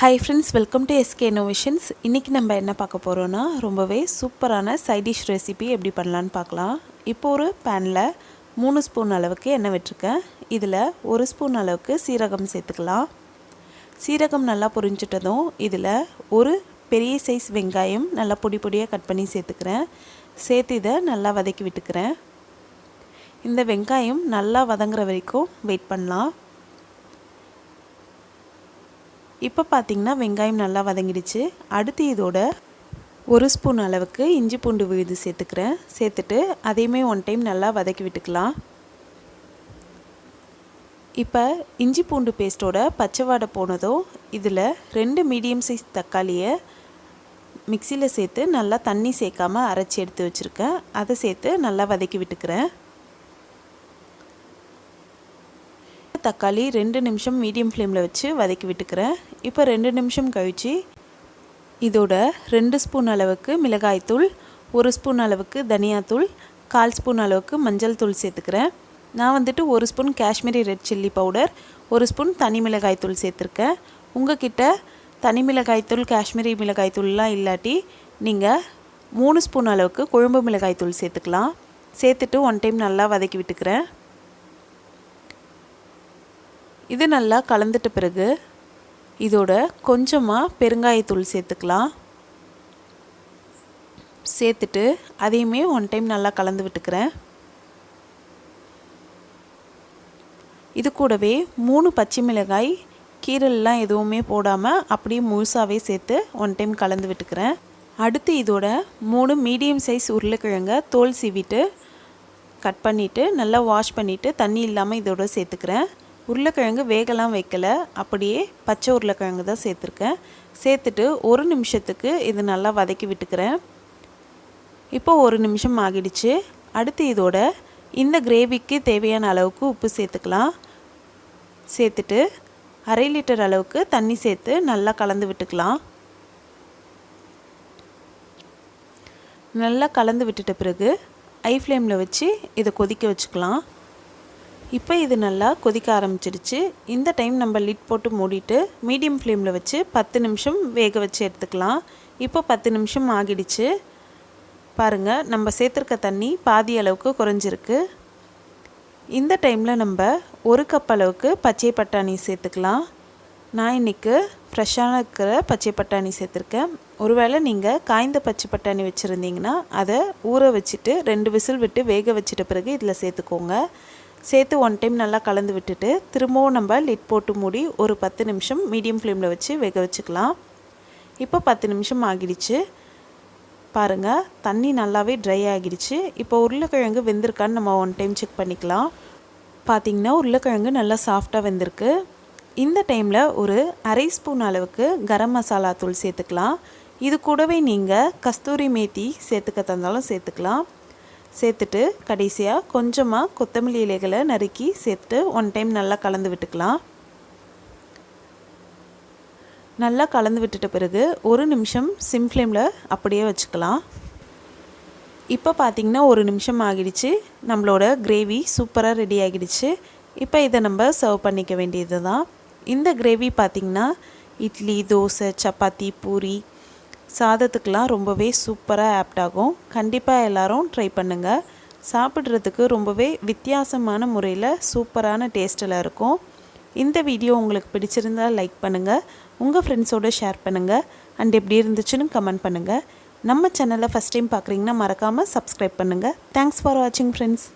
Hi friends, welcome to SK Innovations. இன்னைக்கு நம்ம என்ன பார்க்க போறோம்னா ரொம்பவே சூப்பரான சைட் டிஷ் ரெசிபி எப்படி பண்ணலாம்னு பார்க்கலாம். இப்போ ஒரு panல 3 ஸ்பூன் அளவுக்கு எண்ணெய் விட்டுருக்கேன். இதில் 1 ஸ்பூன் அளவுக்கு சீரகம் சேர்த்துக்கலாம். சீரகம் நல்லா பொரிஞ்சிட்டதும் இதில் ஒரு பெரிய சைஸ் வெங்காயம் நல்லா பொடி பொடியாக கட் பண்ணி சேர்த்துக்கிறேன். சேர்த்து இதை நல்லா வதக்கி விட்டுக்கிறேன். இந்த வெங்காயம் நல்லா வதங்குற வரைக்கும் வெயிட் பண்ணலாம். இப்போ பார்த்தீங்கன்னா வெங்காயம் நல்லா வதங்கிடுச்சு. அடுத்து இதோட 1 ஸ்பூன் அளவுக்கு இஞ்சி பூண்டு விழுது சேர்த்துக்கிறேன். சேர்த்துட்டு அதையுமே ஒன் டைம் நல்லா வதக்கி விட்டுக்கலாம். இப்போ இஞ்சி பூண்டு பேஸ்ட்டோட பச்சை வாடை போனதும் இதில் 2 மீடியம் சைஸ் தக்காளியை மிக்சியில் சேர்த்து நல்லா தண்ணி சேர்க்காமல் அரைச்சி எடுத்து வச்சுருக்கேன். அதை சேர்த்து நல்லா வதக்கி விட்டுக்கிறேன். தக்காளி 2 நிமிஷம் மீடியம் ஃப்ளேமில் வச்சு வதக்கி விட்டுக்கிறேன். இப்போ 2 நிமிஷம் கழித்து இதோட 2 ஸ்பூன் அளவுக்கு மிளகாய்த்தூள், 1 ஸ்பூன் அளவுக்கு தனியாத்தூள், 1/4 ஸ்பூன் அளவுக்கு மஞ்சள் தூள் சேர்த்துக்கிறேன். நான் வந்துட்டு 1 spoon Kashmiri red chilli powder, 1 spoon தனி மிளகாய்த்தூள் சேர்த்துருக்கேன். உங்ககிட்ட தனி மிளகாய்த்தூள் காஷ்மீரி மிளகாய்த்தூள்லாம் இல்லாட்டி நீங்கள் 3 ஸ்பூன் அளவுக்கு குழம்பு மிளகாய்த்தூள் சேர்த்துக்கலாம். சேர்த்துட்டு ஒன் டைம் நல்லா வதக்கி விட்டுக்கிறேன். இது நல்லா கலந்துட்ட பிறகு இதோட கொஞ்சமாக பெருங்காயத்தூள் சேர்த்துக்கலாம். சேர்த்துட்டு அதையுமே ஒன் டைம் நல்லா கலந்து விட்டுக்கிறேன். இது கூடவே 3 பச்சை மிளகாய் கீரல்லாம் எதுவுமே போடாமல் அப்படியே முழுசாகவே சேர்த்து ஒன் டைம் கலந்து விட்டுக்கிறேன். அடுத்து இதோட 3 மீடியம் சைஸ் உருளைக்கிழங்க தோல் சீவிட்டு கட் பண்ணிவிட்டு நல்லா வாஷ் பண்ணிவிட்டு தண்ணி இல்லாமல் இதோட சேர்த்துக்கிறேன். உருளைக்கிழங்கு வேகலாம் வைக்கலை, அப்படியே பச்சை உருளைக்கிழங்கு தான் சேர்த்துருக்கேன். சேர்த்துட்டு 1 நிமிஷத்துக்கு இது நல்லா வதக்கி விட்டுக்கிறேன். இப்போ 1 நிமிஷம் ஆகிடுச்சு. அடுத்து இதோட இந்த கிரேவிக்கு தேவையான அளவுக்கு உப்பு சேர்த்துக்கலாம். சேர்த்துட்டு 1/2 லிட்டர் அளவுக்கு தண்ணி சேர்த்து நல்லா கலந்து விட்டுக்கலாம். நல்லா கலந்து விட்டுட்ட பிறகு ஹை ஃப்ளேமில் வச்சு இதை கொதிக்க வச்சுக்கலாம். இப்போ இது நல்லா கொதிக்க ஆரம்பிச்சிடுச்சு. இந்த டைம் நம்ம லிட் போட்டு மூடிட்டு மீடியம் ஃப்ளேமில் வச்சு 10 நிமிஷம் வேக வச்சு எடுத்துக்கலாம். இப்போ 10 நிமிஷம் ஆகிடுச்சு. பாருங்கள், நம்ம சேர்த்துருக்க தண்ணி பாதி அளவுக்கு குறைஞ்சிருக்கு. இந்த டைமில் நம்ம 1 கப் அளவுக்கு பச்சை பட்டாணி சேர்த்துக்கலாம். நான் இன்றைக்கி ஃப்ரெஷ்ஷான இருக்கிற பச்சை பட்டாணி சேர்த்துருக்கேன். ஒருவேளை நீங்கள் காய்ந்த பச்சை பட்டாணி வச்சுருந்தீங்கன்னா அதை ஊற வச்சுட்டு 2 விசில் விட்டு வேக வச்சிட்ட பிறகு இதில் சேர்த்துக்கோங்க. சேர்த்து ஒன் டைம் நல்லா கலந்து விட்டுட்டு திரும்பவும் நம்ம லிட் போட்டு மூடி ஒரு 10 நிமிஷம் மீடியம் ஃப்ளேமில் வச்சு வேக வச்சுக்கலாம். இப்போ 10 நிமிஷம் ஆகிடுச்சு. பாருங்கள், தண்ணி நல்லாவே ட்ரை ஆகிடுச்சு. இப்போ உருளைக்கிழங்கு வெந்திருக்கான்னு நம்ம ஒன் டைம் செக் பண்ணிக்கலாம். பார்த்திங்கன்னா உருளைக்கிழங்கு நல்லா சாஃப்டாக வெந்திருக்கு. இந்த டைமில் ஒரு 1/2 ஸ்பூன் அளவுக்கு கரம் மசாலா தூள் சேர்த்துக்கலாம். இது கூடவே நீங்கள் கஸ்தூரி மேத்தி சேர்த்துக்க தந்தாலும் சேர்த்துக்கலாம். சேர்த்துட்டு கடைசியாக கொஞ்சமாக கொத்தமல்லி இலைகளை நறுக்கி சேர்த்து ஒன் டைம் நல்லா கலந்து விட்டுக்கலாம். நல்லா கலந்து விட்டுட்ட பிறகு 1 நிமிஷம் சிம் ஃப்ளேமில் அப்படியே வச்சுக்கலாம். இப்போ பார்த்திங்கன்னா 1 நிமிஷம் ஆகிடுச்சு. நம்மளோட கிரேவி சூப்பராக ரெடி ஆகிடுச்சு. இப்போ இதை நம்ம சர்வ் பண்ணிக்க வேண்டியது தான். இந்த கிரேவி பார்த்திங்கன்னா இட்லி, தோசை, சப்பாத்தி, பூரி, சாதத்துக்கெலாம் ரொம்பவே சூப்பராக ஆப்ட் ஆகும். கண்டிப்பாக எல்லோரும் ட்ரை பண்ணுங்கள். சாப்பிட்றதுக்கு ரொம்பவே வித்தியாசமான முறையில் சூப்பரான டேஸ்ட்டில் இருக்கும். இந்த வீடியோ உங்களுக்கு பிடிச்சிருந்தால் லைக் பண்ணுங்கள், உங்கள் ஃப்ரெண்ட்ஸோடு ஷேர் பண்ணுங்கள், அண்ட் எப்படி இருந்துச்சுன்னு கமெண்ட் பண்ணுங்கள். நம்ம சேனலை ஃபஸ்ட் டைம் பார்க்குறீங்கன்னா மறக்காமல் சப்ஸ்கிரைப் பண்ணுங்கள். தேங்க்ஸ் ஃபார் வாட்சிங் ஃப்ரெண்ட்ஸ்.